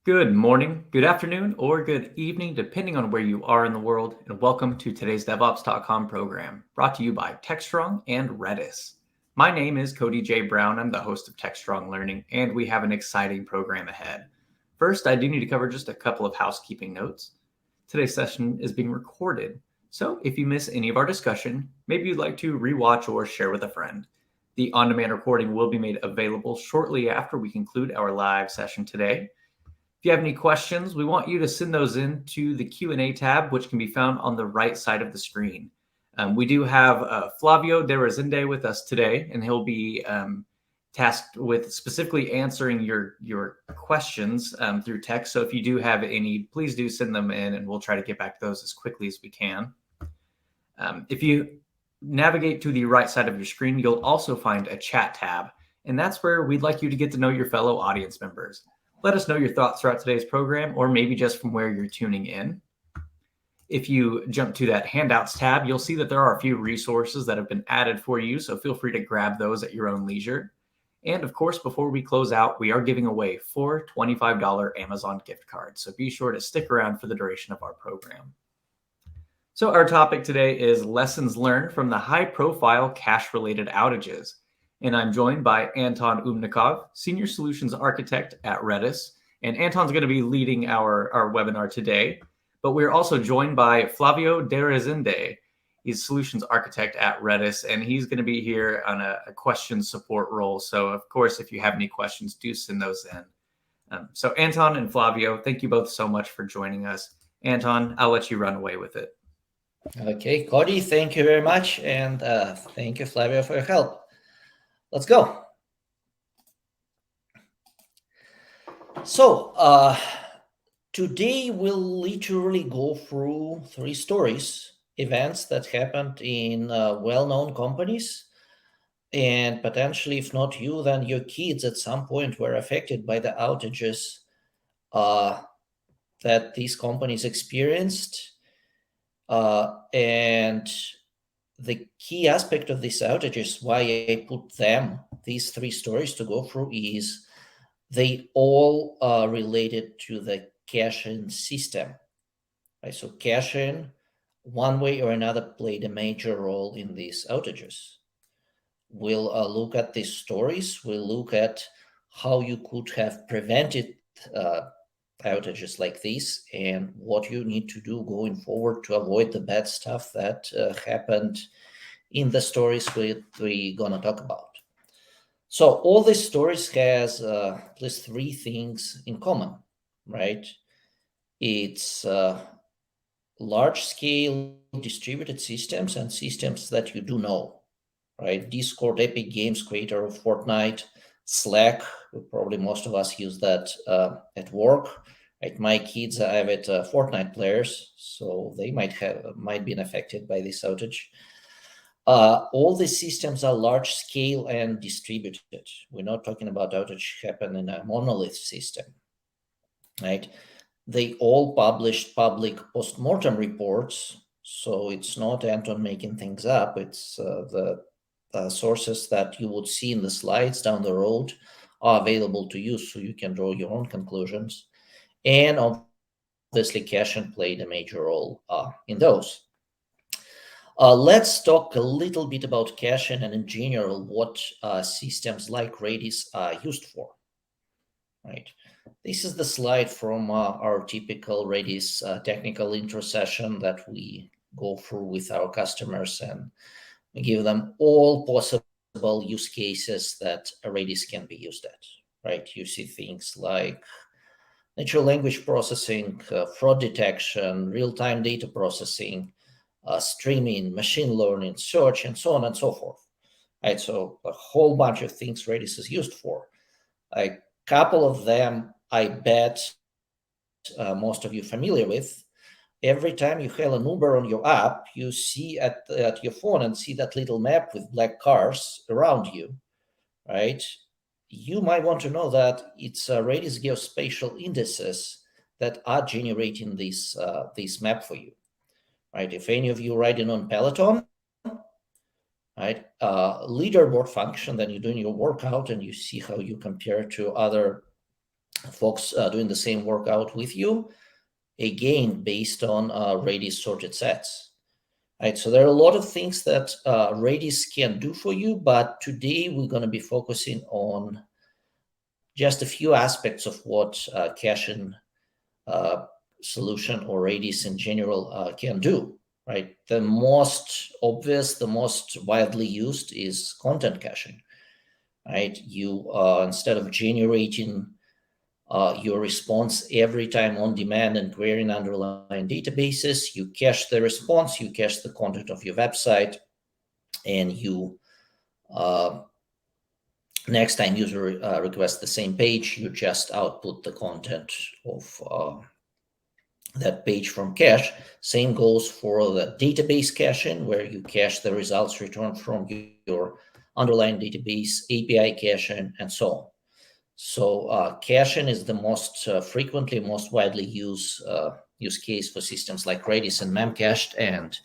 Good morning, good afternoon, or good evening, depending on where you are in the world, and welcome to today's DevOps.com program, brought to you by Techstrong and Redis. My name is Cody J. Brown. I'm the host of Techstrong Learning, and we have an exciting program ahead. First, I do need to cover just a couple of housekeeping notes. Today's session is being recorded, so if you miss any of our discussion, maybe you'd like to rewatch or share with a friend. The on-demand recording will be made available shortly after we conclude our live session today. If you have any questions, we want you to send those in to the Q&A tab, which can be found on the right side of the screen. We do have Flavio de Rezende with us today, and he'll be tasked with specifically answering your questions through text. So if you do have any, please do send them in, and we'll try to get back to those as quickly as we can. If you navigate to the right side of your screen, you'll also find a chat tab, and that's where we'd like you to get to know your fellow audience members. Let us know your thoughts throughout today's program, or maybe just from where you're tuning in. If you jump to that handouts tab, you'll see that there are a few resources that have been added for you, so feel free to grab those at your own leisure. And of course, before we close out, we are giving away 4 $25 Amazon gift cards, so be sure to stick around for the duration of our program. So our topic today is lessons learned from the high-profile cache-related outages. And I'm joined by Anton Umnikov, Senior Solutions Architect at Redis. And Anton's going to be leading our webinar today. But we're also joined by Flavio de Rezende. He's Solutions Architect at Redis, and he's going to be here on a question support role. So, of course, if you have any questions, do send those in. So Anton and Flavio, thank you both so much for joining us. Anton, I'll let you run away with it. Okay, Cody, thank you very much. And thank you, Flavio, for your help. Let's go. So today we'll literally go through 3 stories, events that happened in well-known companies, and potentially, if not you, then your kids at some point were affected by the outages that these companies experienced. And the key aspect of these outages, why I put these 3 stories to go through, is they all are related to the caching system. Right? So caching, one way or another, played a major role in these outages. We'll look at these stories. We'll look at how you could have prevented outages like this and what you need to do going forward to avoid the bad stuff that happened in the stories we're going to talk about. So all these stories has at least 3 things in common, right? It's large-scale distributed systems and systems that you do know, right? Discord, Epic Games, creator of Fortnite, Slack, probably most of us use that at work. Right? My kids are avid Fortnite players, so they might been affected by this outage. All these systems are large scale and distributed. We're not talking about outage happen in a monolith system, right? They all published public postmortem reports, so it's not Anton making things up. It's the sources that you would see in the slides down the road are available to you, so you can draw your own conclusions. And obviously, caching played a major role in those. Let's talk a little bit about caching and in general what systems like Redis are used for. Right. This is the slide from our typical Redis technical intro session that we go through with our customers, and we give them all possible use cases that Redis can be used at. Right. You see things like natural language processing, fraud detection, real-time data processing, streaming, machine learning, search, and so on and so forth. Right, so a whole bunch of things Redis is used for. A couple of them, I bet most of you familiar with. Every time you hail an Uber on your app, you see at your phone and see that little map with black cars around you, right? You might want to know that it's Redis geospatial indices that are generating this map for you. Right? If any of you are riding on Peloton, right, leaderboard function, then you're doing your workout and you see how you compare to other folks doing the same workout with you, again, based on Redis sorted sets. Right, so there are a lot of things that Redis can do for you, but today we're going to be focusing on just a few aspects of what caching solution or Redis in general can do. Right, the most obvious, the most widely used is content caching. Right, you instead of generating your response every time on demand and querying underlying databases, you cache the response, you cache the content of your website, and you next time user requests the same page, you just output the content of that page from cache. Same goes for the database caching, where you cache the results returned from your underlying database, API caching, and so on. So caching is the most frequently, most widely used use case for systems like Redis and Memcached, and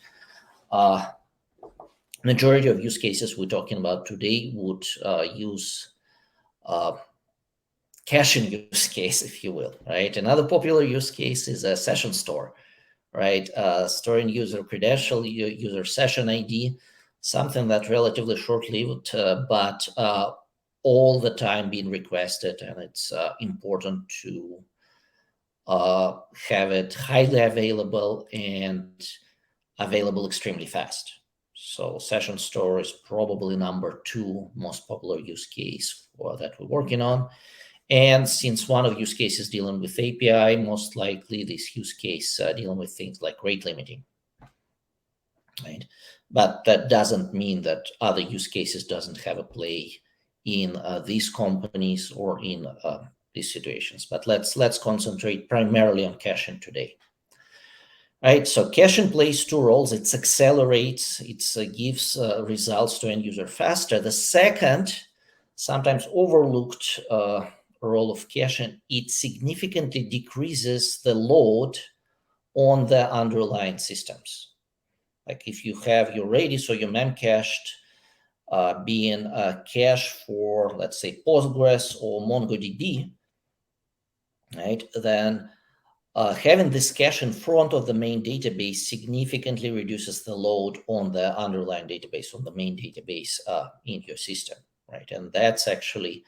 majority of use cases we're talking about today would use caching use case, if you will, right? Another popular use case is a session store, right? Storing user credential, user session ID, something that relatively short-lived, but all the time being requested, and it's important to have it highly available and available extremely fast. So session store is probably number 2 most popular use case that we're working on. And since one of use cases dealing with API, most likely this use case dealing with things like rate limiting, right? But that doesn't mean that other use cases doesn't have a play in these companies or in these situations. But let's concentrate primarily on caching today. Right, so caching plays 2 roles. It accelerates, it gives results to end user faster. The second, sometimes overlooked role of caching, it significantly decreases the load on the underlying systems. Like if you have your Redis or your Memcached being cached for, let's say, Postgres or MongoDB, right, then having this cache in front of the main database significantly reduces the load on the underlying database, on the main database in your system, right? And that's actually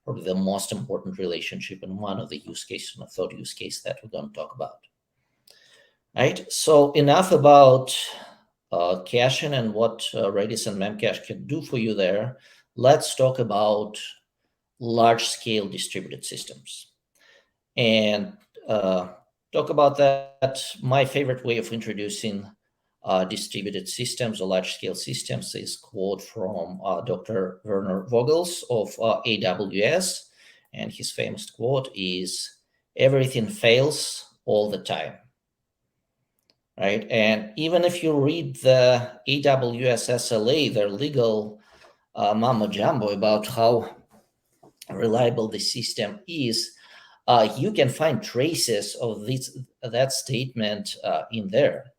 probably the most important relationship and one of the use cases, and a third use case that we're going to talk about, right? So enough about caching and what Redis and Memcache can do for you there. Let's talk about large-scale distributed systems. And talk about that. My favorite way of introducing distributed systems or large-scale systems is quote from Dr. Werner Vogels of AWS, and his famous quote is, "Everything fails all the time." Right, and even if you read the AWS SLA, their legal mumbo jumbo about how reliable the system is, you can find traces of that statement in there.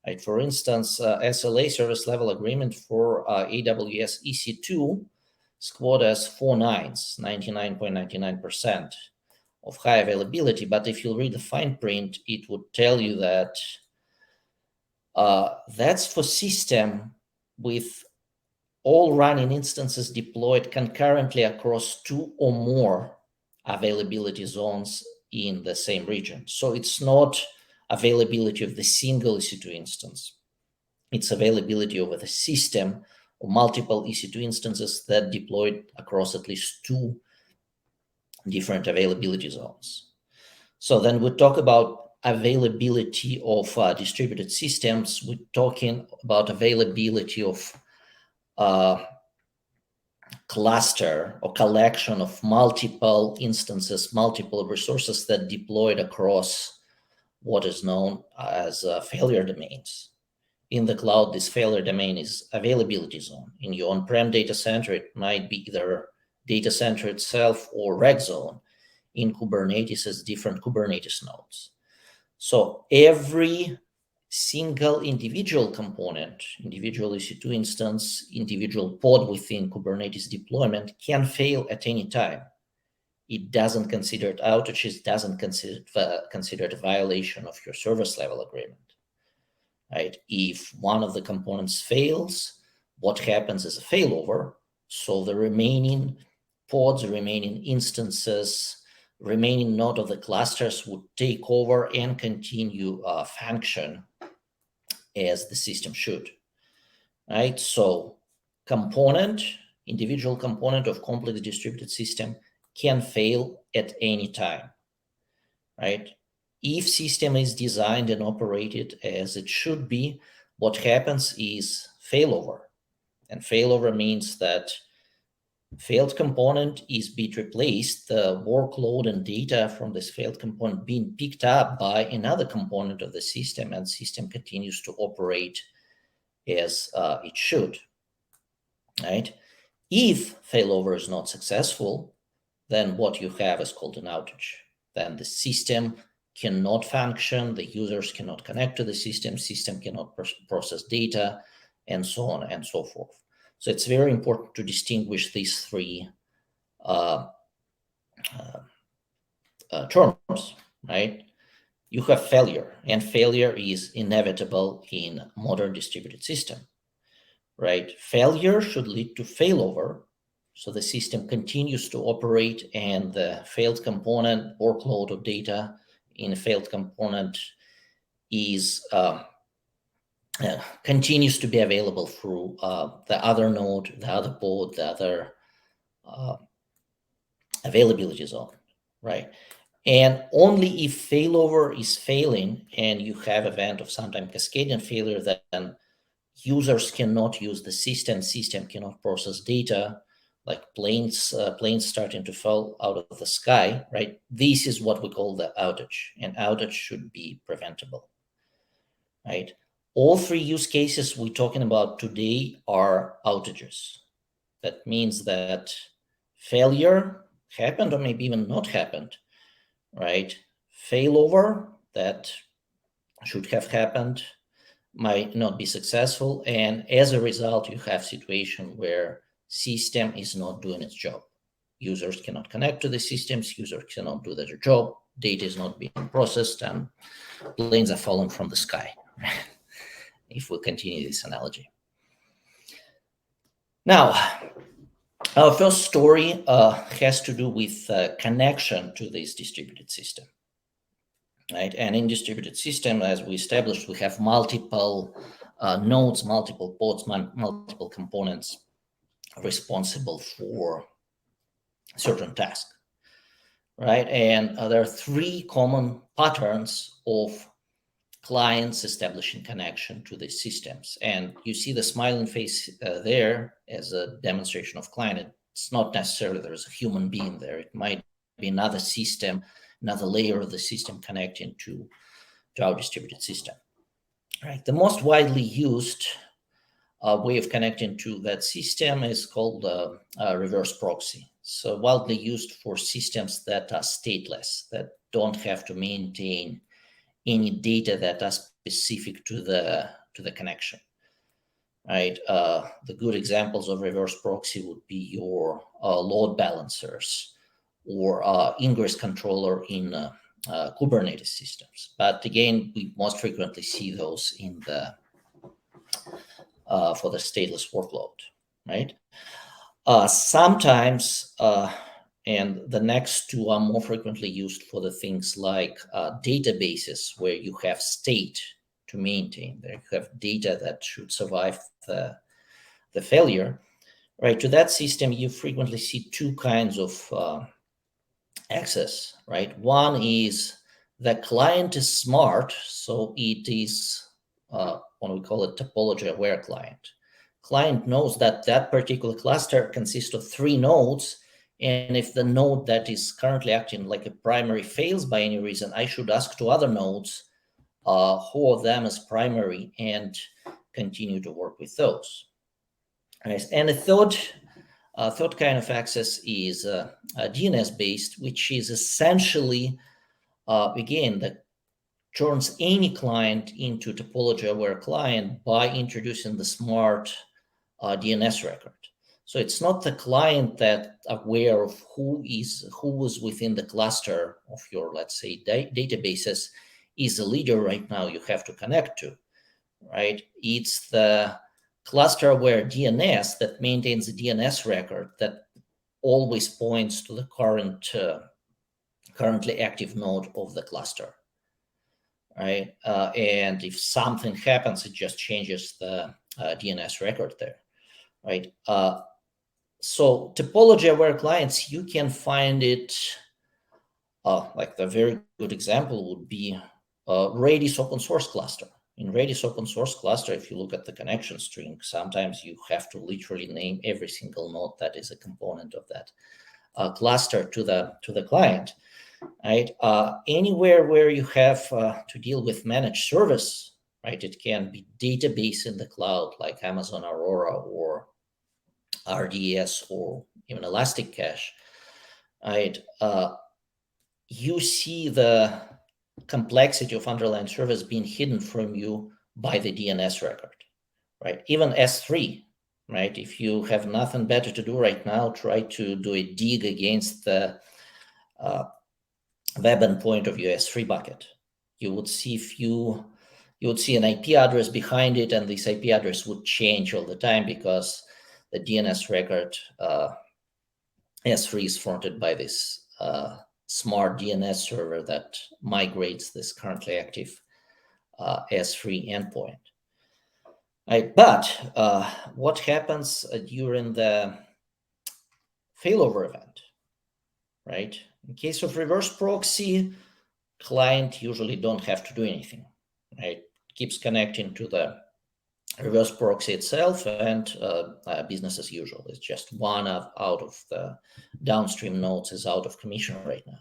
Right? For instance, SLA service level agreement for AWS EC2 is quoted as 4 nines, 99.99% of high availability. But if you read the fine print, it would tell you that that's for system with all running instances deployed concurrently across 2 or more availability zones in the same region. So it's not availability of the single EC2 instance. It's availability over the system or multiple EC2 instances that deployed across at least 2 different availability zones. So then we talk about availability of distributed systems. We're talking about availability of cluster or collection of multiple instances, multiple resources that deployed across what is known as failure domains. In the cloud, this failure domain is availability zone. In your on-prem data center, it might be either data center itself or reg zone. In Kubernetes, it's different Kubernetes nodes. So every single individual component, individual EC2 instance, individual pod within Kubernetes deployment can fail at any time. It doesn't consider it outages, doesn't consider it a violation of your service level agreement. Right? If one of the components fails, what happens is a failover. So the remaining pods, remaining instances, remaining node of the clusters would take over and continue function as the system should. Right? So individual component of complex distributed system can fail at any time. Right? If system is designed and operated as it should be, what happens is failover. And failover means that failed component is being replaced, the workload and data from this failed component being picked up by another component of the system, and system continues to operate as it should. Right? If failover is not successful, then what you have is called an outage. Then the system cannot function, the users cannot connect to the system cannot process data, and so on and so forth. So it's very important to distinguish these three terms, right? You have failure, and failure is inevitable in modern distributed system, right? Failure should lead to failover, so the system continues to operate and the failed component workload of data in a failed component is continues to be available through the other node, the other pod, the other availability zone, right? And only if failover is failing and you have event of sometime cascading failure, then users cannot use the system cannot process data, like planes starting to fall out of the sky, right? This is what we call the outage, and outage should be preventable, right? All three use cases we're talking about today are outages. That means that failure happened or maybe even not happened, right? Failover that should have happened might not be successful, and as a result you have situation where system is not doing its job. Users cannot connect to the systems, users cannot do their job, data is not being processed, and planes are falling from the sky, if we continue this analogy. Now, our first story has to do with connection to this distributed system. Right? And in distributed system, as we established, we have multiple nodes, multiple pods, multiple components responsible for certain tasks, right? And there are three common patterns of clients establishing connection to these systems. And you see the smiling face there as a demonstration of client. It's not necessarily there's a human being there. It might be another system, another layer of the system connecting to our distributed system. Right. The most widely used way of connecting to that system is called reverse proxy. So widely used for systems that are stateless, that don't have to maintain any data that are specific to the connection. Right. The good examples of reverse proxy would be your load balancers or ingress controller in Kubernetes systems. But again, we most frequently see those in the for the stateless workload, right? Sometimes, and the next two are more frequently used for the things like databases where you have state to maintain, there you have data that should survive the failure, right? To that system, you frequently see two kinds of access, right? One is the client is smart, so it is what we call it topology aware client. Client knows that that particular cluster consists of three nodes, and if the node that is currently acting like a primary fails by any reason, I should ask to other nodes who of them is primary and continue to work with those. Right? And a third kind of access is DNS-based, which is essentially, again, that turns any client into topology-aware client by introducing the smart DNS record. So it's not the client that aware of who was within the cluster of your, let's say, databases is a leader right now you have to connect to, right? It's the cluster-aware DNS that maintains a DNS record that always points to the currently active node of the cluster, right? And if something happens, it just changes the DNS record there, right? So topology-aware clients, you can find it, like the very good example would be Redis open source cluster. In Redis open source cluster, if you look at the connection string, sometimes you have to literally name every single node that is a component of that cluster to the client, right? Anywhere where you have to deal with managed service, right? It can be database in the cloud like Amazon Aurora or RDS or even Elastic Cache, right? You see the complexity of underlying service being hidden from you by the DNS record, right? Even S3, right? If you have nothing better to do right now, try to do a dig against the web endpoint of your S3 bucket. You would see an IP address behind it, and this IP address would change all the time because the DNS record S3 is fronted by this smart DNS server that migrates this currently active S3 endpoint. Right? But what happens during the failover event, right? In case of reverse proxy, client usually don't have to do anything, right? Keeps connecting to the reverse proxy itself, and business as usual. It's just one out of the downstream nodes is out of commission right now.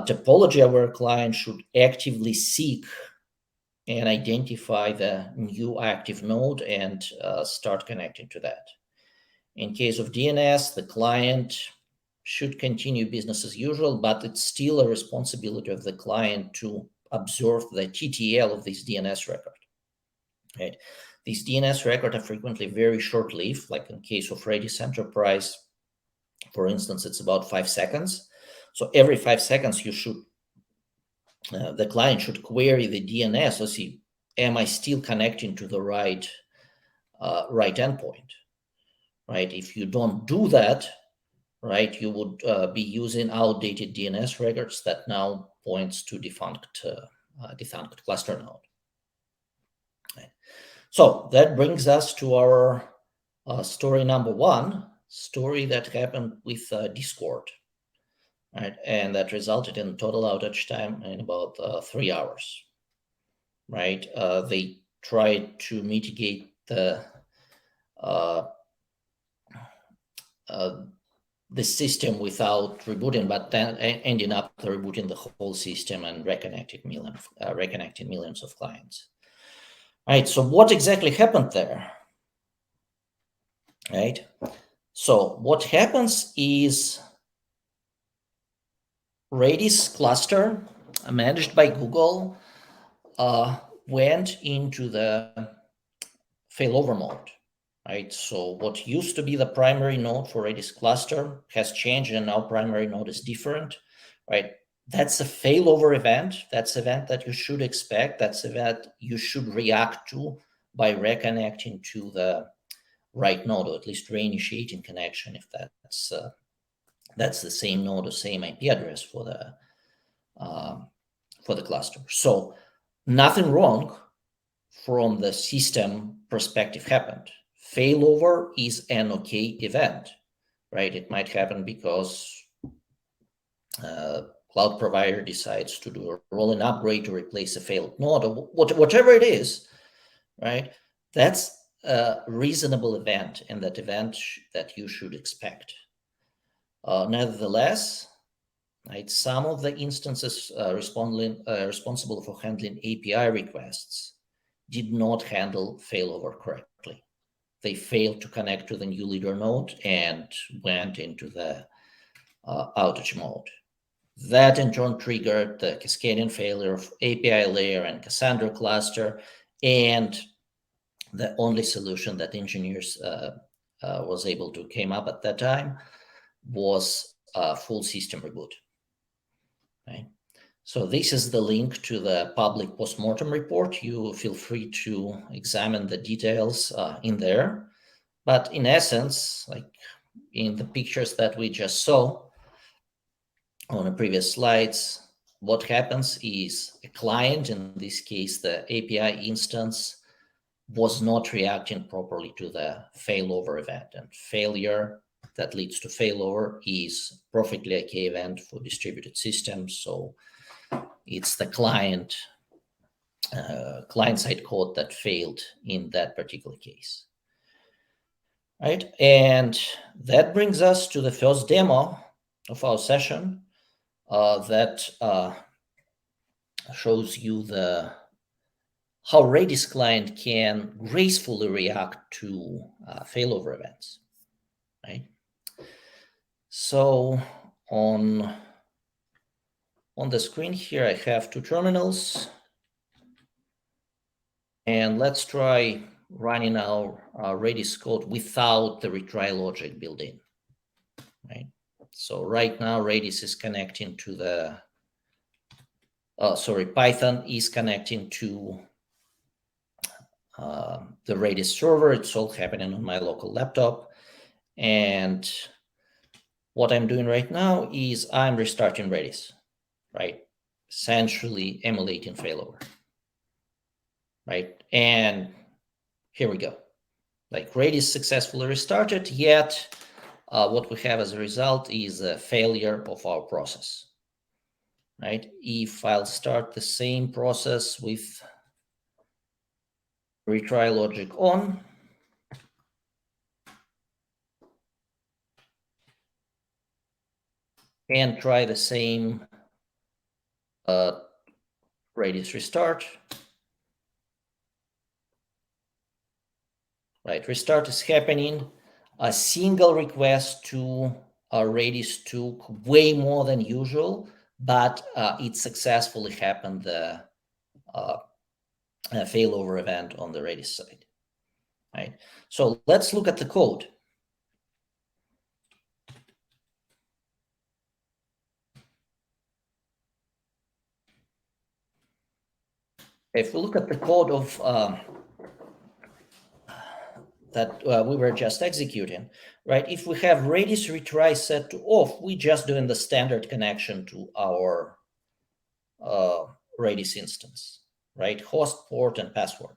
Topology-aware client should actively seek and identify the new active node and start connecting to that. In case of DNS, the client should continue business as usual, but it's still a responsibility of the client to observe the TTL of this DNS record, right? These DNS records are frequently very short-lived, like in case of Redis Enterprise, for instance, it's about 5 seconds. So every 5 seconds, the client should query the DNS to see, am I still connecting to the right endpoint, right? If you don't do that, right, you would be using outdated DNS records that now points to defunct cluster node. Right. So that brings us to our story number one, story that happened with Discord, right? And that resulted in total outage time in about 3 hours, right? They tried to mitigate the system without rebooting, but then ending up rebooting the whole system and reconnecting millions of clients. Right. So what exactly happened there? Right. So what happens is Redis cluster managed by Google went into the failover mode. Right. So what used to be the primary node for Redis cluster has changed, and now primary node is different. Right. That's a failover event. That's an event that you should expect. That's an event you should react to by reconnecting to the right node, or at least reinitiating connection if that's the same node or same IP address for the cluster. So nothing wrong from the system perspective happened. Failover is an okay event, right? It might happen because cloud provider decides to do a rolling upgrade to replace a failed node, or whatever it is, right? That's a reasonable event, and that event that you should expect. Nevertheless, right, some of the instances responsible for handling API requests did not handle failover correctly. They failed to connect to the new leader node and went into the outage mode. That in turn triggered the cascading failure of API layer and Cassandra cluster, and the only solution that engineers was able to came up at that time was a full system reboot. Right? So this is the link to the public postmortem report. You feel free to examine the details in there. But in essence, like in the pictures that we just saw on the previous slides, what happens is a client, in this case, the API instance, was not reacting properly to the failover event. And failure that leads to failover is perfectly okay event for distributed systems. So it's the client-side code that failed in that particular case. Right? And that brings us to the first demo of our session that shows you how Redis client can gracefully react to failover events. Right? So on the screen here, I have two terminals. And let's try running our Redis code without the retry logic built in. Right? So right now, Redis is connecting to the, Python is connecting to the Redis server. It's all happening on my local laptop. And what I'm doing right now is I'm restarting Redis, right? Essentially emulating failover, right? And here we go. Like Redis successfully restarted, yet what we have as a result is a failure of our process, right? If I'll start the same process with retry logic on, and try the same Redis restart, right? Restart is happening. A single request to Redis took way more than usual, but it successfully happened the failover event on the Redis side, right? So let's look at the code. If we look at the code of that we were just executing, right? If we have Redis retry set to off, we just doing the standard connection to our Redis instance, right? Host, port, and password,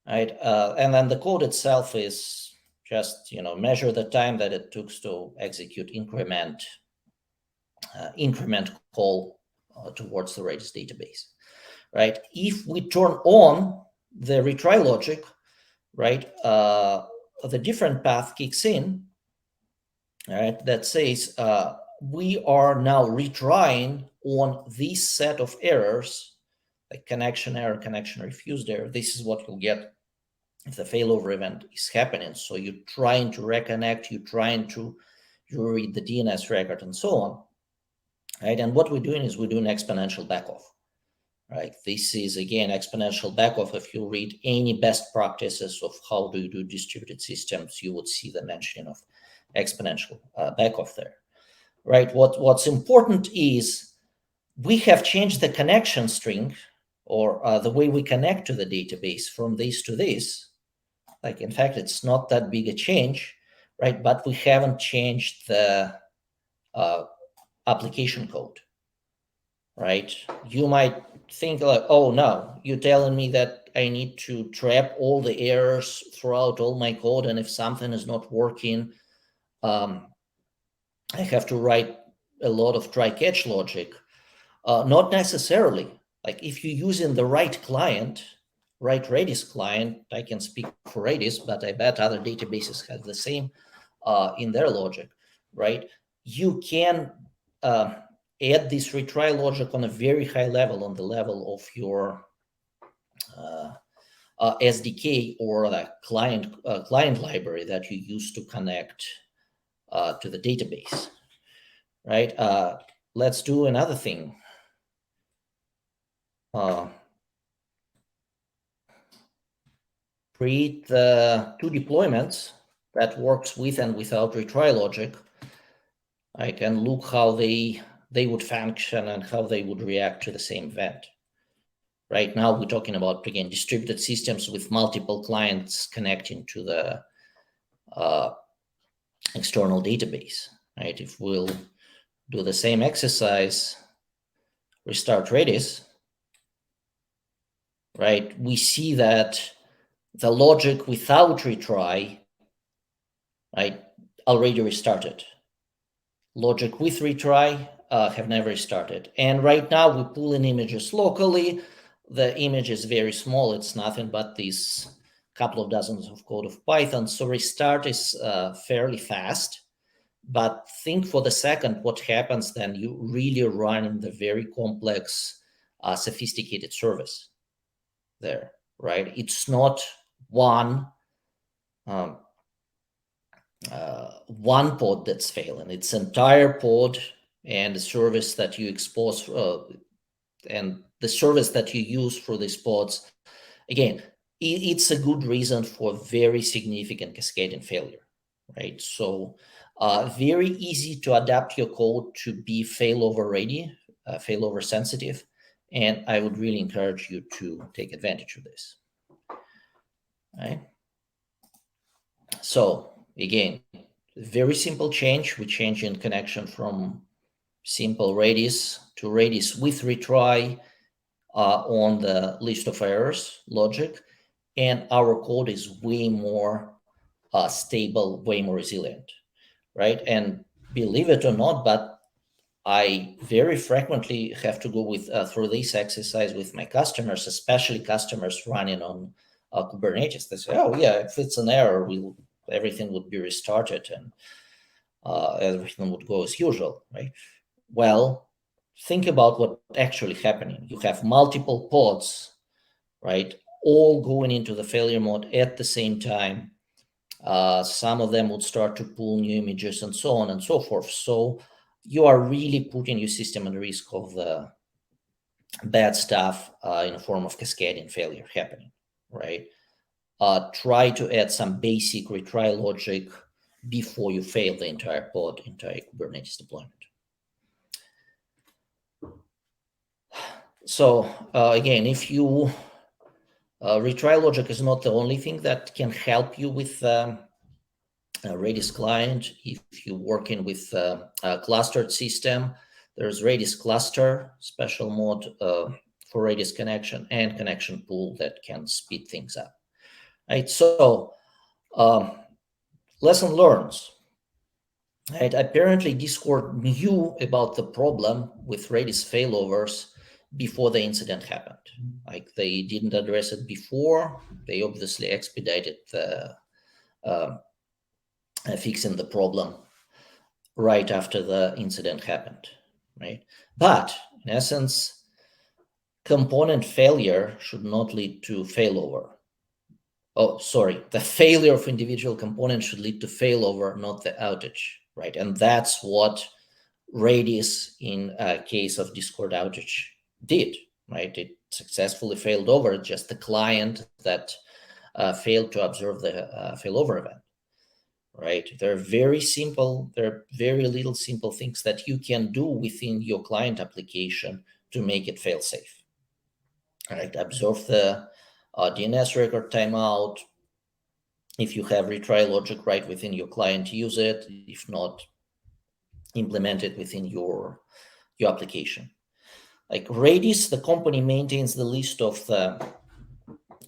right? And then the code itself is just, measure the time that it took to execute increment call towards the Redis database, right? If we turn on the retry logic, right, the different path kicks in, right, that says we are now retrying on this set of errors, like connection error, connection refused error. This is what you'll get if the failover event is happening. So you're trying to reconnect, you're trying to read the DNS record and so on, right? And what we're doing is we're doing exponential backoff. Right. This is, again, exponential backoff. If you read any best practices of how do you do distributed systems, you would see the mention of exponential backoff there. Right. What's important is we have changed the connection string, or the way we connect to the database, from this to this. Like, in fact, it's not that big a change, right? But we haven't changed the application code. Right? You might think like, oh no, you're telling me that I need to trap all the errors throughout all my code, and if something is not working, I have to write a lot of try-catch logic. Not necessarily. Like, if you're using the right client, right Redis client, I can speak for Redis, but I bet other databases have the same in their logic, right? You can add this retry logic on a very high level, on the level of your SDK or the client library that you use to connect to the database, right? Let's do another thing. Create the two deployments, that works with and without retry logic, right? And look how they would function and how they would react to the same event. Right now, we're talking about, again, distributed systems with multiple clients connecting to the external database, right? If we'll do the same exercise, restart Redis, right? We see that the logic without retry, right, already restarted. Logic with retry have never restarted. And right now we pull in images locally. The image is very small. It's nothing but these couple of dozens of code of Python. So restart is fairly fast. But think for the second what happens then. You really run in the very complex, sophisticated service there, right? It's not one pod that's failing. It's entire pod and the service that you expose and the service that you use for these pods. Again, it's a good reason for very significant cascading failure, right? So very easy to adapt your code to be failover ready, failover sensitive. And I would really encourage you to take advantage of this. Right? So again, very simple change. We change in connection from simple Redis to Redis with retry on the list of errors logic. And our code is way more stable, way more resilient, right? And believe it or not, but I very frequently have to go through this exercise with my customers, especially customers running on Kubernetes. They say, "Oh yeah, if it's an error, everything would be restarted and everything would go as usual," right? Well, think about what's actually happening. You have multiple pods, right, all going into the failure mode at the same time. Some of them would start to pull new images and so on and so forth. So you are really putting your system at risk of the bad stuff in the form of cascading failure happening, right? Try to add some basic retry logic before you fail the entire pod, entire Kubernetes deployment. So again, if you retry logic is not the only thing that can help you with Redis client. If you're working with a clustered system, there's Redis cluster special mode for Redis connection and connection pool that can speed things up. Right. So lesson learned. Right. Apparently, Discord knew about the problem with Redis failovers before the incident happened. Like they didn't address it before. They obviously expedited the fixing the problem right after the incident happened, right? But in essence, component failure should not lead to failover. Oh, sorry, the failure of individual components should lead to failover, not the outage, right? And that's what Redis in a case of Discord outage did, right? It successfully failed over, just the client that failed to observe the failover event. Right? They're very simple. There are very little simple things that you can do within your client application to make it fail safe. Right? Observe the DNS record timeout. If you have retry logic right within your client, use it. If not, implement it within your application. Like Redis, the company maintains the list of the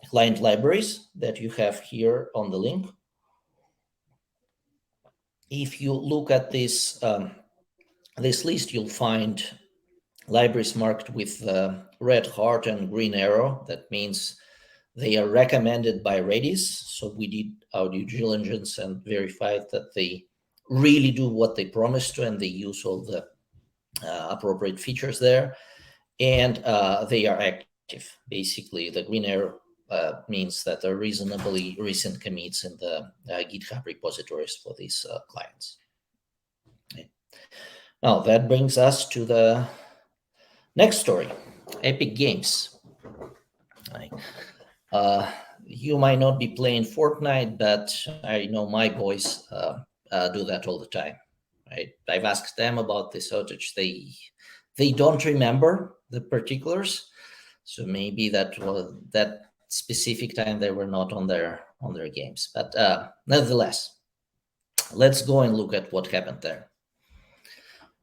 client libraries that you have here on the link. If you look at this this list, you'll find libraries marked with red heart and green arrow. That means they are recommended by Redis. So we did our due diligence and verified that they really do what they promised to, and they use all the appropriate features there. And they are active. Basically, the green arrow means that there are reasonably recent commits in the GitHub repositories for these clients. Okay. Now, that brings us to the next story, Epic Games. Right. you might not be playing Fortnite, but I know my boys do that all the time. Right? I've asked them about this outage. They don't remember the particulars, so maybe that was that specific time they were not on their games. But nevertheless, let's go and look at what happened there.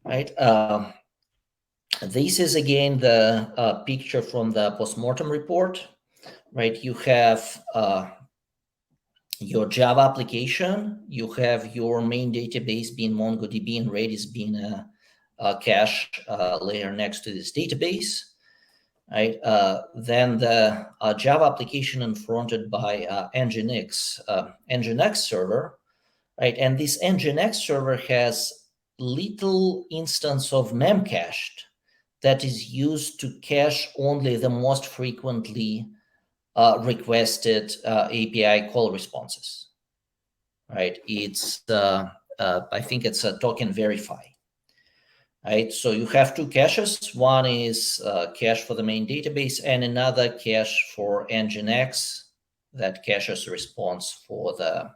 Right. This is again the picture from the postmortem report. Right. You have your Java application. You have your main database being MongoDB and Redis being a cache layer next to this database. Right. Then the Java application confronted by Nginx server. Right. And this Nginx server has little instance of memcached that is used to cache only the most frequently requested API call responses. Right? It's I think it's a token verify. Right? So you have two caches. One is cache for the main database, and another cache for Nginx that caches response for the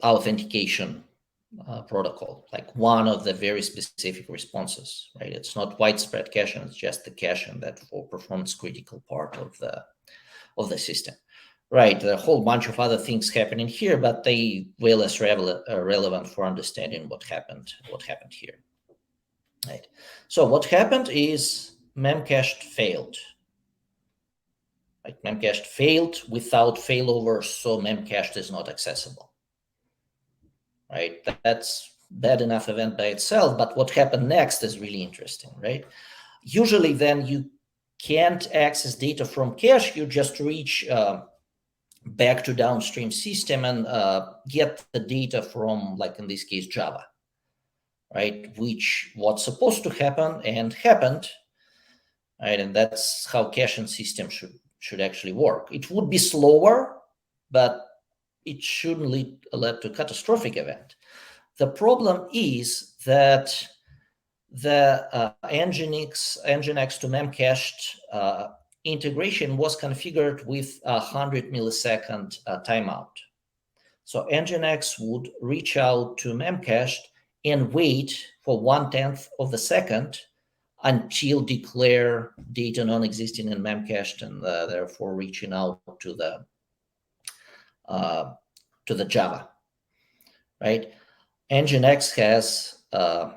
authentication protocol, like one of the very specific responses, right? It's not widespread caching; it's just the caching that for performance critical part of the system, right? There are a whole bunch of other things happening here, but they way less relevant for understanding what happened here, right? So what happened is memcached failed. Right? Memcached failed without failover, so memcached is not accessible. Right, that's bad enough event by itself, but what happened next is really interesting, right? Usually then you can't access data from cache, you just reach back to downstream system and get the data from, like in this case, Java, right? Which what's supposed to happen and happened, right? And that's how caching system should actually work. It would be slower, but it shouldn't lead to catastrophic event. The problem is that the Nginx to memcached integration was configured with 100 millisecond timeout. So Nginx would reach out to memcached and wait for 1/10 of the second until declare data non-existing in memcached, and therefore reaching out to the Java, right? Nginx has a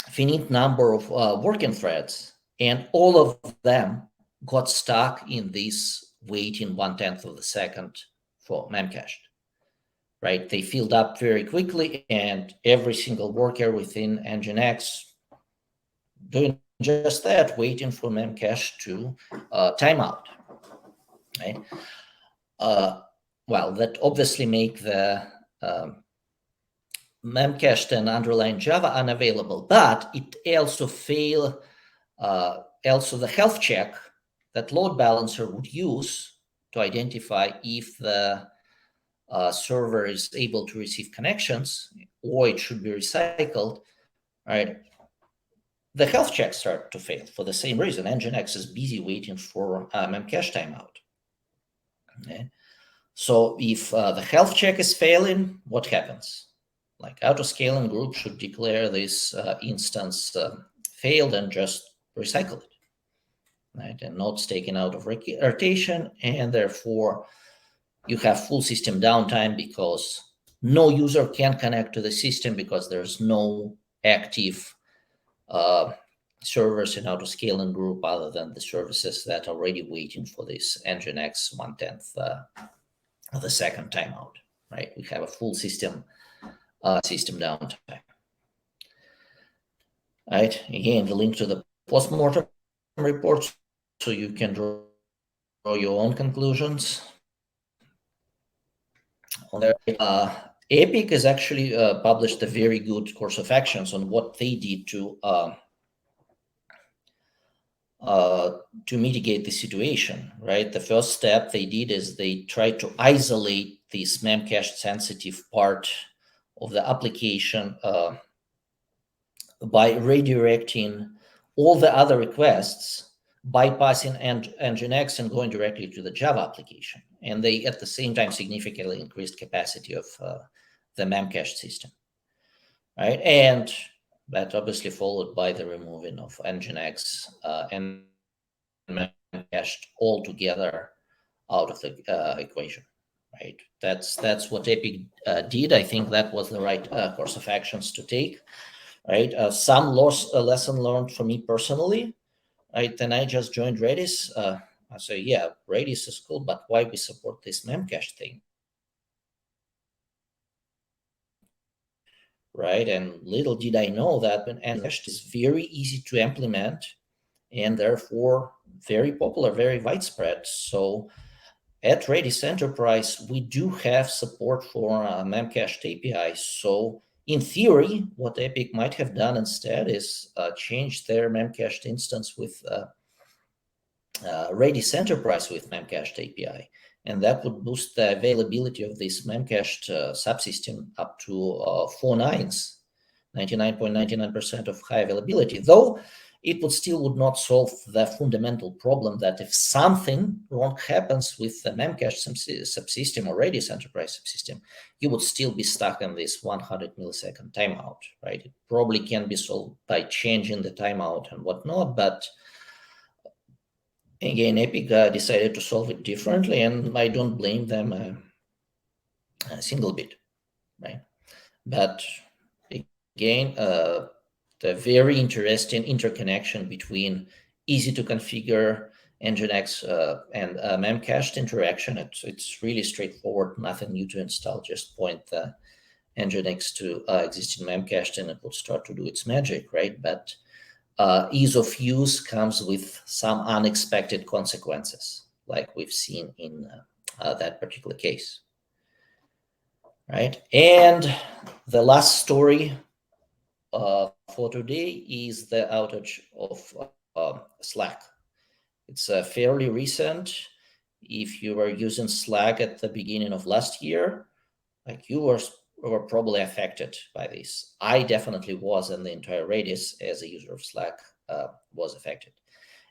finite number of working threads, and all of them got stuck in this waiting 1/10 of the second for memcached, right? They filled up very quickly, and every single worker within Nginx doing just that, waiting for memcached to timeout, right? Well, that obviously make the memcached and underlying Java unavailable, but it also fail. Also, the health check that load balancer would use to identify if the server is able to receive connections or it should be recycled, right? The health checks start to fail for the same reason. Nginx is busy waiting for memcached timeout. Okay? So if the health check is failing, what happens? Like autoscaling group should declare this instance failed and just recycle it, right? And nodes taken out of rotation, and therefore you have full system downtime because no user can connect to the system because there's no active servers in autoscaling group other than the services that are already waiting for this Nginx 1/10 of the second timeout, right? We have a full system downtime. Right? Again, the link to the postmortem report, so you can draw your own conclusions. On there, Epic has actually published a very good course of actions on what they did to mitigate the situation, right? The first step they did is they tried to isolate this memcached sensitive part of the application by redirecting all the other requests bypassing Nginx and going directly to the Java application. And they, at the same time, significantly increased capacity of the memcached system, right? And that obviously followed by the removing of Nginx and memcached altogether out of the equation, right? That's what Epic did. I think that was the right course of actions to take, right? Some lesson learned for me personally, right? Then I just joined Redis. I say, yeah, Redis is cool, but why we support this memcache thing, right? And little did I know that when Nginx is very easy to implement and therefore very popular, very widespread. So at Redis Enterprise, we do have support for memcached API. So in theory, what Epic might have done instead is change their memcached instance with Redis Enterprise with memcached API. And that would boost the availability of this memcached subsystem up to 4 nines, 99.99% of high availability, though it would not solve the fundamental problem that if something wrong happens with the memcached subsystem or Redis Enterprise subsystem, you would still be stuck in this 100 millisecond timeout, right? It probably can be solved by changing the timeout and whatnot, but again, Epic decided to solve it differently, and I don't blame them a single bit, right? But again, the very interesting interconnection between easy to configure Nginx and memcached interaction. It's really straightforward, nothing new to install. Just point the Nginx to existing memcached, and it will start to do its magic, right? But ease of use comes with some unexpected consequences, like we've seen in that particular case, right? And the last story for today is the outage of Slack. It's fairly recent. If you were using Slack at the beginning of last year, like you were probably affected by this. I definitely was, and the entire Redis as a user of Slack was affected.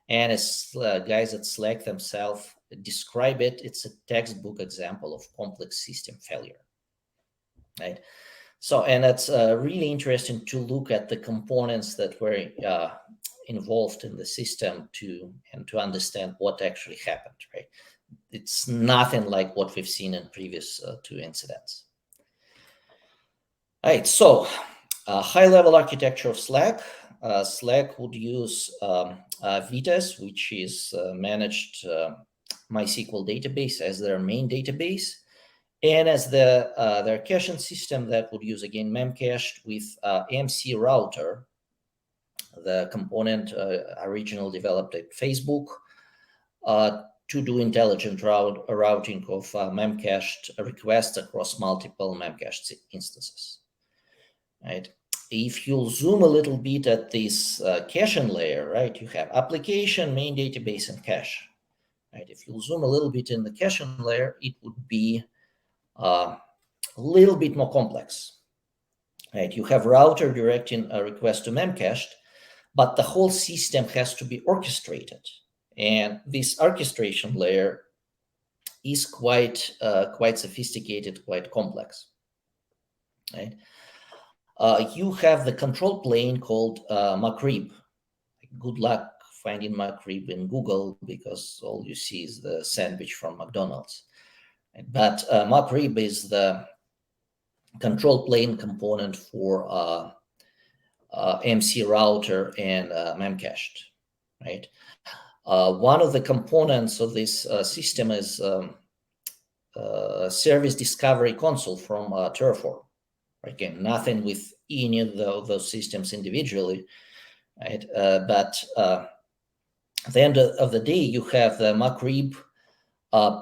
And as guys at Slack themselves describe it, it's a textbook example of complex system failure, right? So, and it's really interesting to look at the components that were involved in the system to understand what actually happened, right? It's nothing like what we've seen in previous 2 incidents. All right, so high-level architecture of Slack. Slack would use Redis, which is managed MySQL database as their main database, and as their caching system that would use, again, memcached with MC router, the component originally developed at Facebook, to do intelligent routing of memcached requests across multiple memcached instances. Right? If you zoom a little bit at this caching layer, right, you have application, main database, and cache. Right? If you zoom a little bit in the caching layer, it would be a little bit more complex. Right? You have router directing a request to memcached, but the whole system has to be orchestrated. And this orchestration layer is quite sophisticated, quite complex. Right? You have the control plane called macrib. Good luck finding macrib in Google because all you see is the sandwich from McDonald's. But macrib is the control plane component for MC router and memcached, right? One of the components of this system is service discovery console from Terraform. Again, nothing with any of those systems individually, right? But at the end of the day, you have the macrib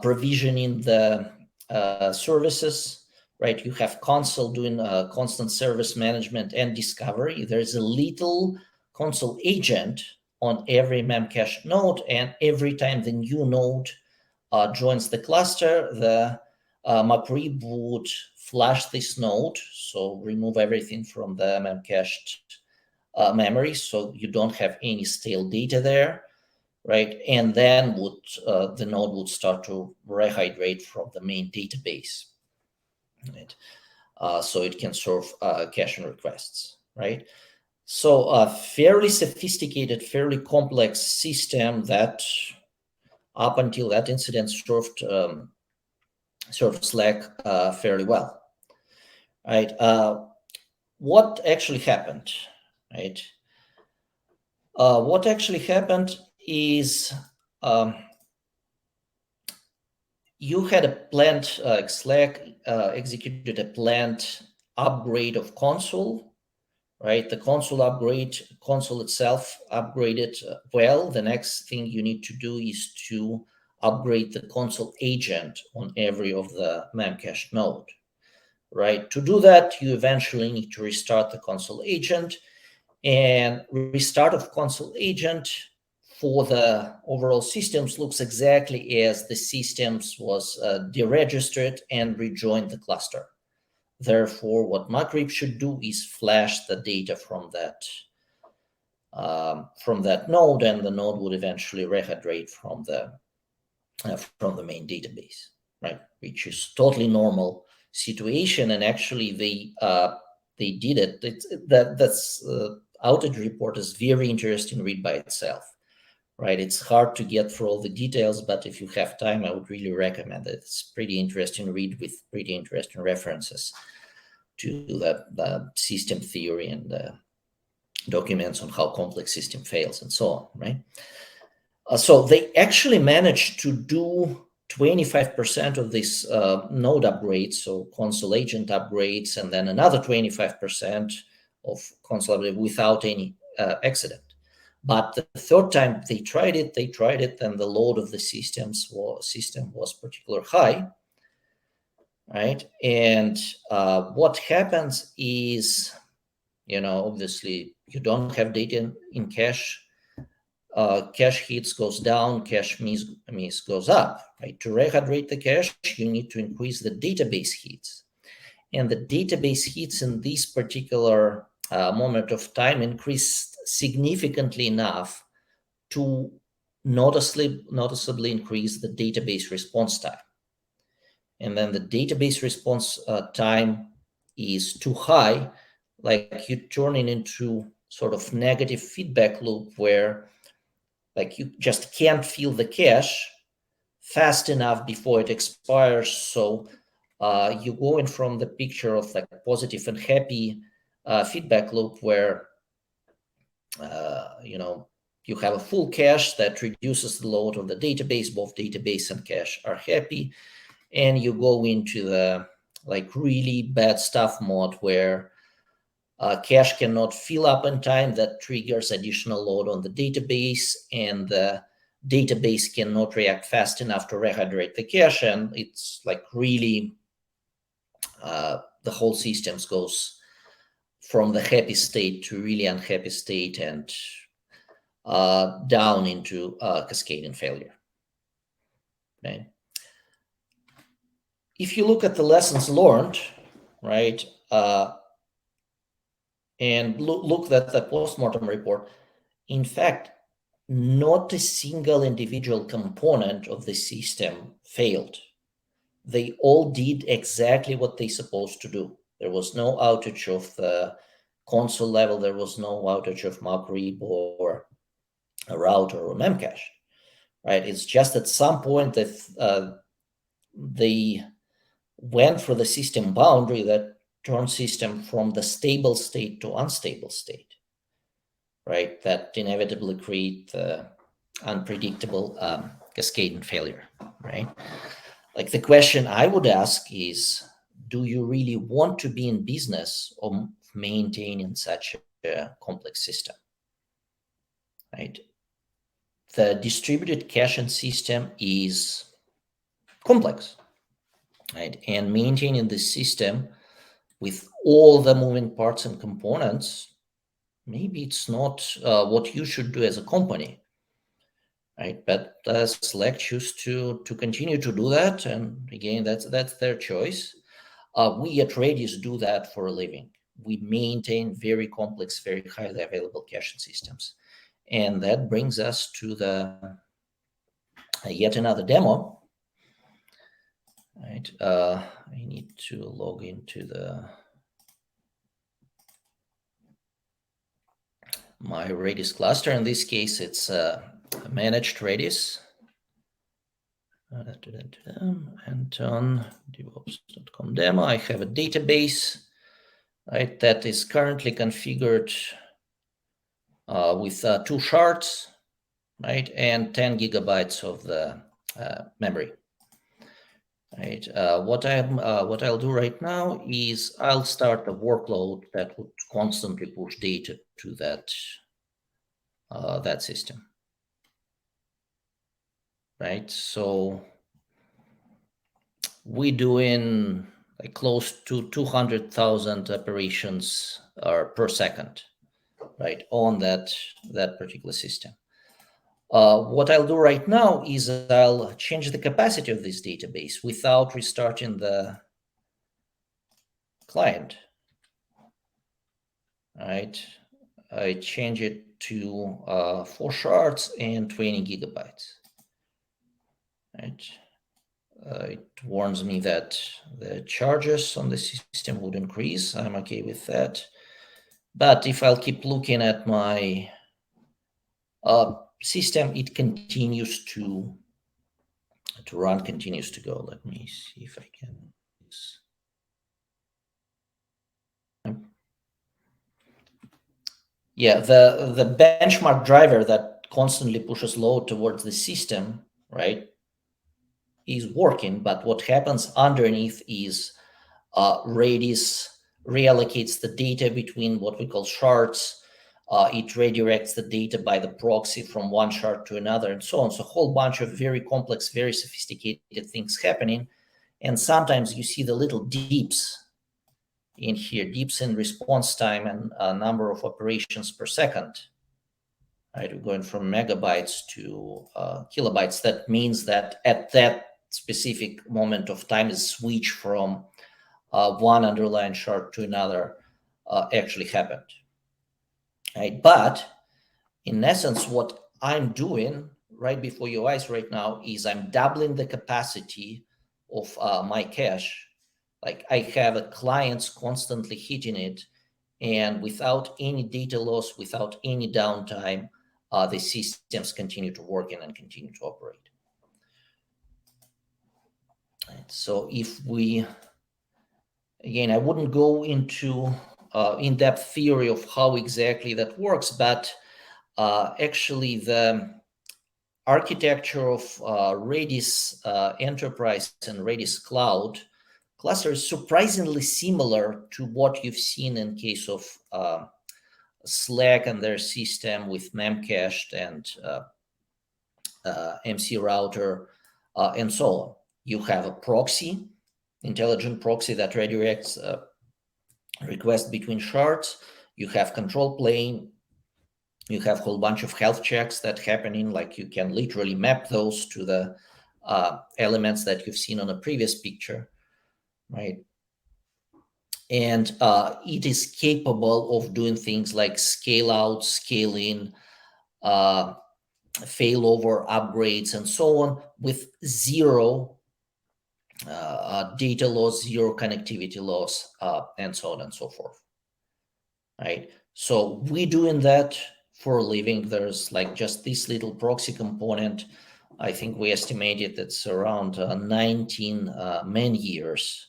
provisioning the services, right? You have console doing constant service management and discovery. There's a little console agent on every memcache node, and every time the new node joins the cluster, the macrib would flush this node, so remove everything from the memcached memory, so you don't have any stale data there, right? And then the node would start to rehydrate from the main database, right? So it can serve caching requests, right? So a fairly sophisticated, fairly complex system that up until that incident served Slack fairly well, right? What actually happened, right? What actually happened is you had a planned, Slack executed a planned upgrade of console, right? The console itself upgraded well. The next thing you need to do is to upgrade the console agent on every of the memcached node, right? To do that, you eventually need to restart the console agent, and restart of console agent for the overall systems looks exactly as the systems was deregistered and rejoined the cluster. Therefore, what mgrep should do is flash the data from that node, and the node would eventually rehydrate from the main database, right? Which is totally normal situation, and actually they did it. That's outage report is very interesting read by itself, right? It's hard to get through all the details, but if you have time, I would really recommend it. It's pretty interesting read with pretty interesting references to that system theory and documents on how complex system fails and so on, right? So they actually managed to do 25% of this node upgrades, so console agent upgrades, and then another 25% of console upgrade without any accident. But the third time they tried it, and the load of the system was particularly high, right? And what happens is, obviously you don't have data in cache. Cache hits goes down, cache miss goes up, right? To rehydrate the cache, you need to increase the database hits. And the database hits in this particular moment of time increased significantly enough to noticeably increase the database response time. And then the database response time is too high, like you're turning into sort of negative feedback loop where like you just can't fill the cache fast enough before it expires. So you go in from the picture of like positive and happy feedback loop where you have a full cache that reduces the load of the database. Both database and cache are happy, and you go into the like really bad stuff mode where cache cannot fill up in time. That triggers additional load on the database, and the database cannot react fast enough to rehydrate the cache, and it's like really the whole system goes from the happy state to really unhappy state and down into cascading failure. Okay. If you look at the lessons learned, right, and look at the postmortem report, in fact, not a single individual component of the system failed. They all did exactly what they're supposed to do. There was no outage of the console level. There was no outage of mgrep or a router or memcache, right? It's just at some point that they went for the system boundary that turned system from the stable state to unstable state, right? That inevitably create unpredictable cascading failure, right? Like the question I would ask is, do you really want to be in business of maintaining such a complex system, right? The distributed caching system is complex, right? And maintaining the system with all the moving parts and components, maybe it's not what you should do as a company, right? But Slack choose to continue to do that, and again, that's their choice. We at Redis do that for a living. We maintain very complex, very highly available caching systems, And that brings us to the yet another demo. Right, I need to log into my Redis cluster. In this case, it's managed Redis. And on devops.com demo, I have a database, right, that is currently configured with 2 shards, right, and 10 gigabytes of the memory. Right. What I'll do right now is I'll start a workload that would constantly push data to that system. Right. So we're doing like close to 200,000 operations per second, right, on that particular system. What I'll do right now is I'll change the capacity of this database without restarting the client. Right, I change it to 4 shards and 20 gigabytes. Right, it warns me that the charges on the system would increase. I'm okay with that. But if I'll keep looking at my system, it continues to run, continues to go. Let me see if I can. Yeah, the benchmark driver that constantly pushes load towards the system, right, is working. But what happens underneath is Redis reallocates the data between what we call shards. It redirects the data by the proxy from one shard to another, and so on. So a whole bunch of very complex, very sophisticated things happening. And sometimes you see the little dips in here, dips in response time and number of operations per second. Right, we're going from megabytes to kilobytes. That means that at that specific moment of time, is switch from one underlying shard to another actually happened. Right, but in essence, what I'm doing right before your eyes right now is I'm doubling the capacity of my cache. Like I have clients constantly hitting it, and without any data loss, without any downtime, the systems continue to work and continue to operate. Right, so if we, again, I wouldn't go into in-depth theory of how exactly that works, but actually the architecture of Redis Enterprise and Redis Cloud cluster is surprisingly similar to what you've seen in case of Slack and their system with memcached and MC router and so on. You have a proxy, intelligent proxy that redirects requests between shards. You have control plane. You have a whole bunch of health checks that happening, like you can literally map those to the elements that you've seen on a previous picture, right? And it is capable of doing things like scale out, scale in, failover upgrades, and so on, with zero data loss, zero connectivity loss, and so on and so forth, right? So we're doing that for a living. There's like just this little proxy component. I think we estimated it's around 19 man years,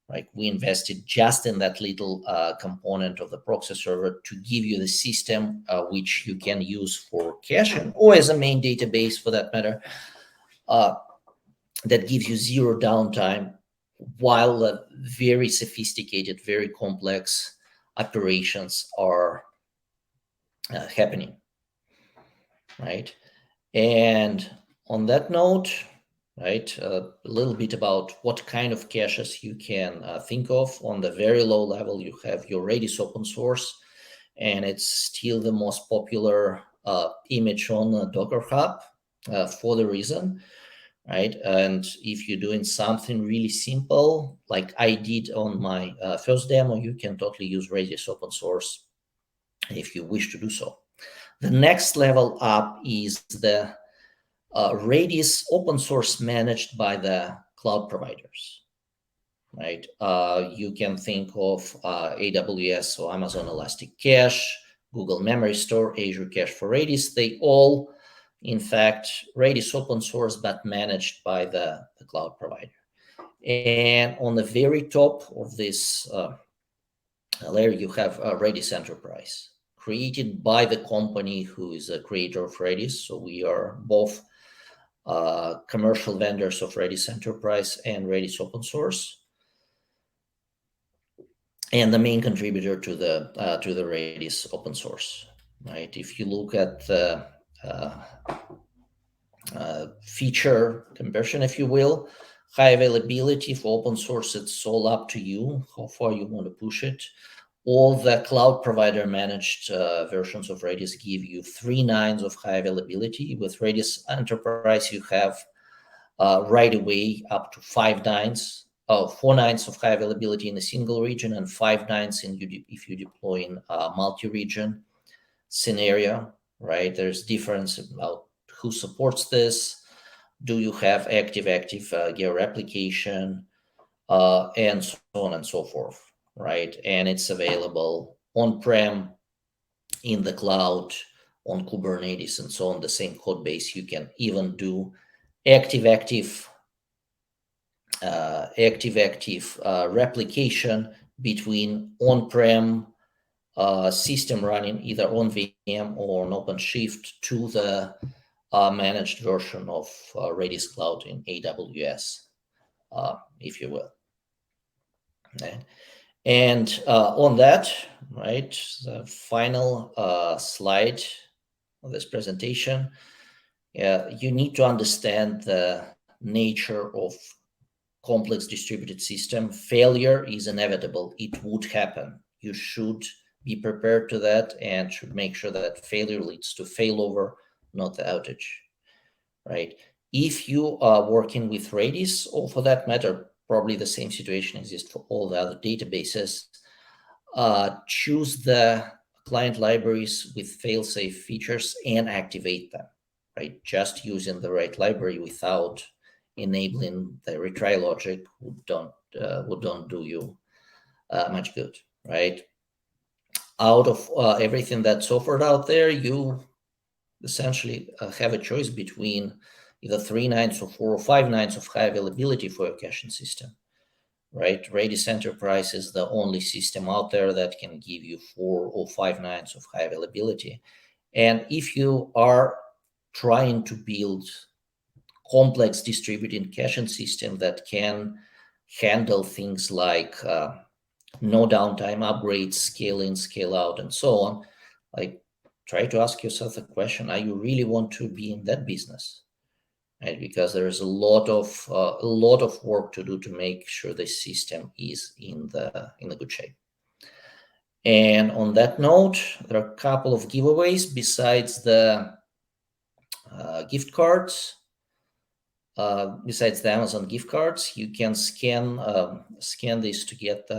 right? We invested just in that little component of the proxy server to give you the system which you can use for caching or as a main database for that matter, that gives you zero downtime while very sophisticated, very complex operations are happening, right? And on that note, right, a little bit about what kind of caches you can think of. On the very low level, you have your Redis open source, and it's still the most popular image on Docker Hub for the reason, right? And if you're doing something really simple, like I did on my first demo, you can totally use Redis open source if you wish to do so. The next level up is the Redis open source managed by the cloud providers, right? You can think of AWS or Amazon Elastic Cache, Google Memory Store, Azure Cache for Redis. They all, in fact, Redis open source, but managed by the cloud provider. And on the very top of this layer, you have Redis Enterprise, created by the company who is a creator of Redis. So we are both commercial vendors of Redis Enterprise and Redis open source, and the main contributor to the Redis open source. Right? If you look at the feature conversion, if you will, high availability for open source, it's all up to you how far you want to push it. All the cloud provider managed versions of Redis give you 3 nines of high availability. With Redis Enterprise, you have right away up to 5 nines, 4 nines of high availability in a single region and 5 nines if you deploy in a multi-region scenario, right? There's difference about who supports this. Do you have active geo-replication, and so on and so forth, right? And it's available on-prem, in the cloud, on Kubernetes, and so on, the same code base. You can even do active replication between on-prem system running either on VM or on OpenShift to the managed version of Redis Cloud in AWS, if you will. Right? And on that, right, the final slide of this presentation, you need to understand the nature of complex distributed system. Failure is inevitable. It would happen. You should be prepared to that and should make sure that failure leads to failover, not the outage, right? If you are working with Redis, or for that matter, probably the same situation exists for all the other databases, choose the client libraries with fail-safe features and activate them, right? Just using the right library without enabling the retry logic would don't do you much good, right? Out of everything that's offered out there, you essentially have a choice between either 3 nines or 4 or 5 nines of high availability for your caching system, right? Redis Enterprise is the only system out there that can give you 4 or 5 nines of high availability. And if you are trying to build complex distributed caching system that can handle things like no downtime upgrades, scale in, scale out, and so on, like, try to ask yourself the question: are you really want to be in that business? Right? Because there is a lot of work to do to make sure the system is in the good shape. And on that note, there are a couple of giveaways besides the gift cards. Besides the Amazon gift cards, you can scan this to get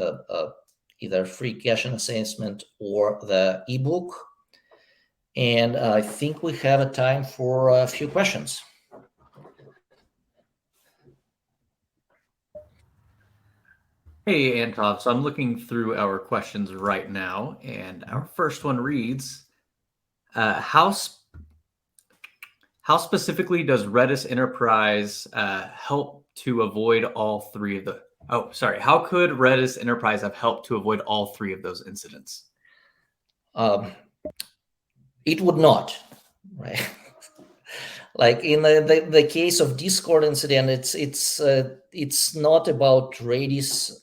either free caching assessment or the ebook. And I think we have a time for a few questions. Hey, Antov. So I'm looking through our questions right now, and our first one reads, how specifically does Redis Enterprise help to avoid all 3 of the... Oh, sorry. How could Redis Enterprise have helped to avoid all 3 of those incidents? It would not, right? Like in the case of Discord incident, it's not about Redis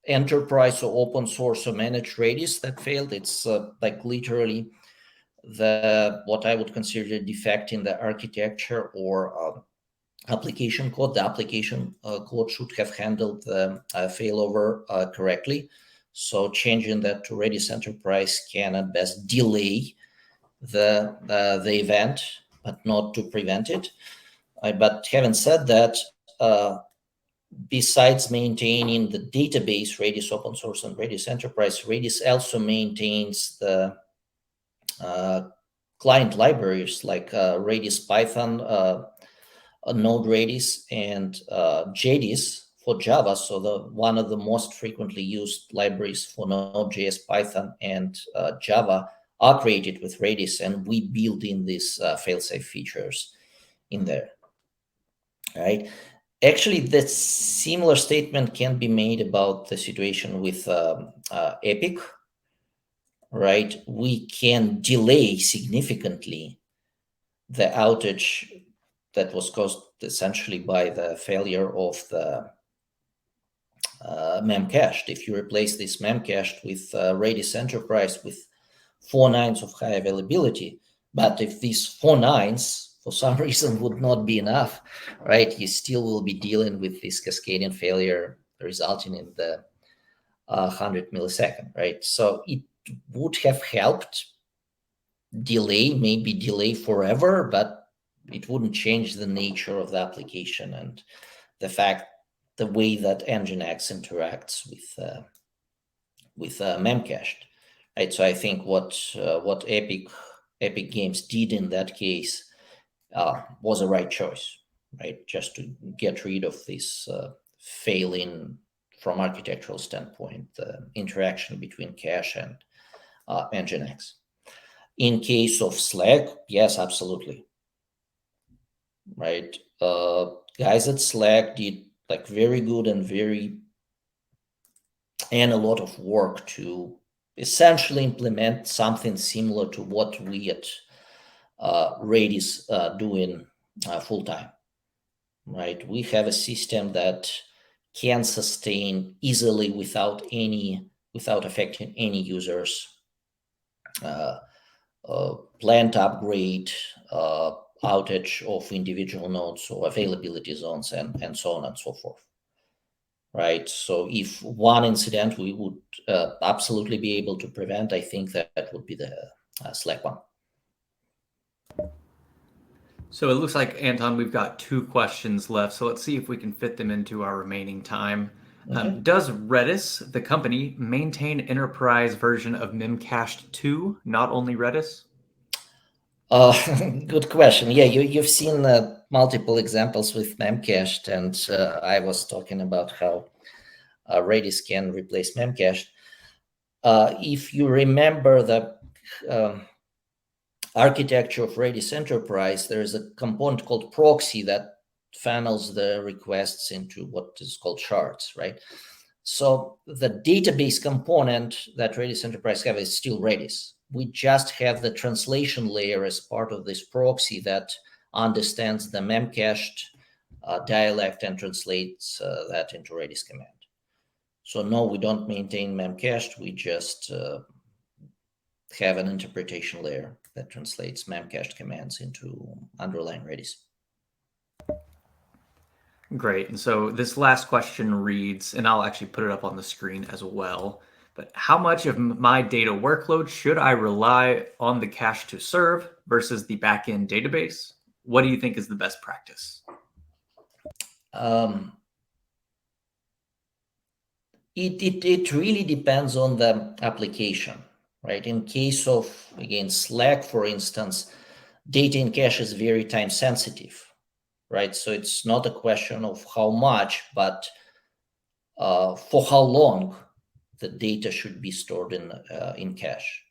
Enterprise or open source or managed Redis that failed. It's like literally what I would consider a defect in the architecture or application code. The application code should have handled the failover correctly. So changing that to Redis Enterprise can at best delay the event, but not to prevent it. But having said that, besides maintaining the database, Redis open source and Redis Enterprise, Redis also maintains the client libraries like Redis Python, Node Redis, and Redis for Java. So one of the most frequently used libraries for Node.js, Python, and Java are created with Redis, and we build in these fail-safe features in there. Right? Actually, that similar statement can be made about the situation with Epic. Right? We can delay significantly the outage that was caused essentially by the failure of the memcached. If you replace this memcached with Redis Enterprise with 4 nines of high availability, but if these 4 nines for some reason would not be enough, right, you still will be dealing with this cascading failure resulting in the 100 millisecond, right? So it would have helped maybe delay forever, but it wouldn't change the nature of the application and the way that Nginx interacts with memcached, right? So I think what Epic Games did in that case was a right choice, right? Just to get rid of this failing from architectural standpoint, the interaction between cache and Nginx. In case of Slack, yes, absolutely. Right. Guys at Slack did like very good and a lot of work to essentially implement something similar to what we at Redis doing full time. Right. We have a system that can sustain easily without affecting any users. Plant upgrade, outage of individual nodes or availability zones, and so on and so forth. Right. So if one incident we would absolutely be able to prevent, I think that would be the Slack one. So it looks like, Anton, we've got 2 questions left. So let's see if we can fit them into our remaining time. Okay. Does Redis, the company, maintain enterprise version of Memcached 2, not only Redis? Good question. Yeah, you've seen multiple examples with Memcached, and I was talking about how Redis can replace Memcached. If you remember the architecture of Redis Enterprise, there is a component called proxy that funnels the requests into what is called shards, right? So the database component that Redis Enterprise have is still Redis. We just have the translation layer as part of this proxy that understands the memcached dialect and translates that into Redis command. So no, we don't maintain memcached. We just have an interpretation layer that translates memcached commands into underlying Redis. Great. And so this last question reads, and I'll actually put it up on the screen as well, but how much of my data workload should I rely on the cache to serve versus the backend database? What do you think is the best practice? It really depends on the application, right? In case of, again, Slack, for instance, data in cache is very time sensitive, right? So it's not a question of how much, but for how long the data should be stored in cache,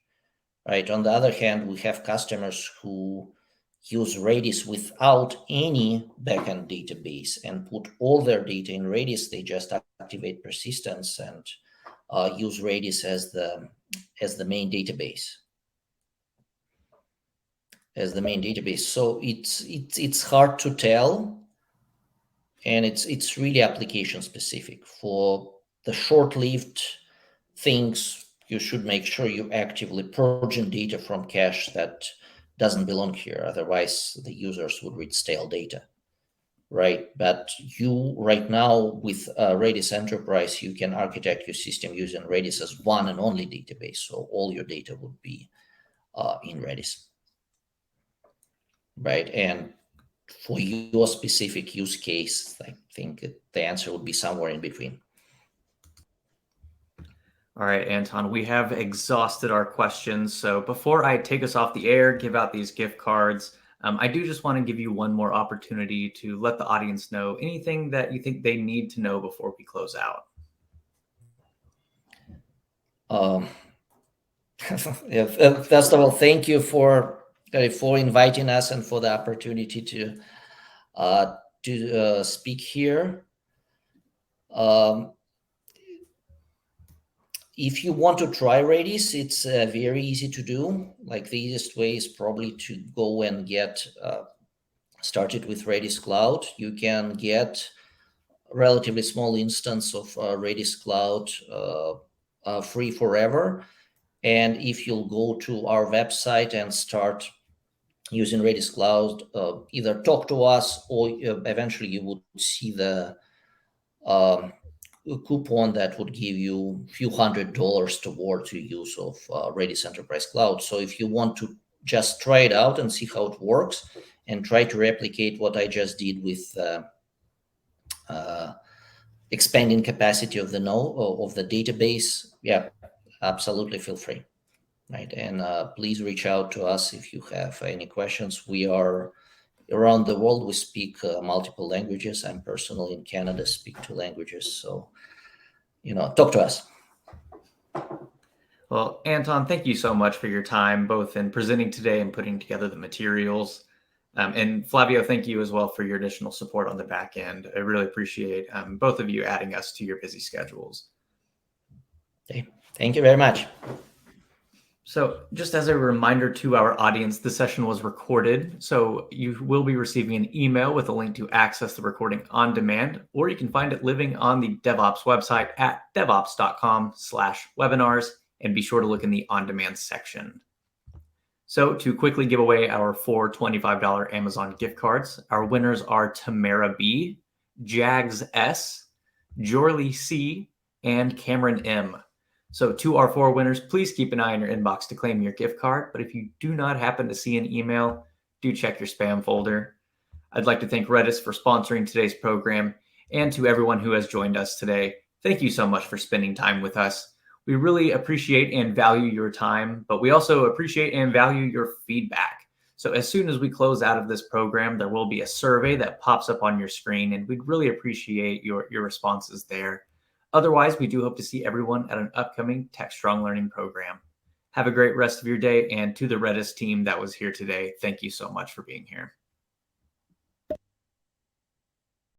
right? On the other hand, we have customers who use Redis without any backend database and put all their data in Redis. They just activate persistence and use Redis as the main database. So it's hard to tell, and it's really application specific. For the short-lived things, you should make sure you actively purging data from cache that doesn't belong here. Otherwise, the users would read stale data, right? But you right now with Redis Enterprise, you can architect your system using Redis as one and only database. So all your data would be in Redis, right? And for your specific use case, I think the answer would be somewhere in between. All right, Anton, we have exhausted our questions. So before I take us off the air, give out these gift cards, I do just want to give you one more opportunity to let the audience know anything that you think they need to know before we close out. Yeah, first of all, thank you for inviting us and for the opportunity to speak here. If you want to try Redis, it's very easy to do. Like the easiest way is probably to go and get started with Redis Cloud. You can get a relatively small instance of Redis Cloud free forever. And if you'll go to our website and start using Redis Cloud, either talk to us or eventually you would see the coupon that would give you a few $100 towards your use of Redis Enterprise Cloud. So if you want to just try it out and see how it works and try to replicate what I just did with expanding capacity of the node of the database, yeah, absolutely feel free. Right. And please reach out to us if you have any questions. We are around the world. We speak multiple languages. I'm personally in Canada, speak 2 languages. So, talk to us. Well, Anton, thank you so much for your time, both in presenting today and putting together the materials. And Flavio, thank you as well for your additional support on the back end. I really appreciate both of you adding us to your busy schedules. Okay. Thank you very much. So just as a reminder to our audience, the session was recorded. So you will be receiving an email with a link to access the recording on demand, or you can find it living on the DevOps website at devops.com/webinars, and be sure to look in the on-demand section. So to quickly give away our 4 $25 Amazon gift cards, our winners are Tamara B, Jags S, Jorley C, and Cameron M. So to our 4 winners, please keep an eye on your inbox to claim your gift card. But if you do not happen to see an email, do check your spam folder. I'd like to thank Redis for sponsoring today's program, and to everyone who has joined us today. Thank you so much for spending time with us. We really appreciate and value your time, but we also appreciate and value your feedback. So as soon as we close out of this program, there will be a survey that pops up on your screen, and we'd really appreciate your responses there. Otherwise, we do hope to see everyone at an upcoming Techstrong Learning program. Have a great rest of your day, and to the Redis team that was here today, thank you so much for being here.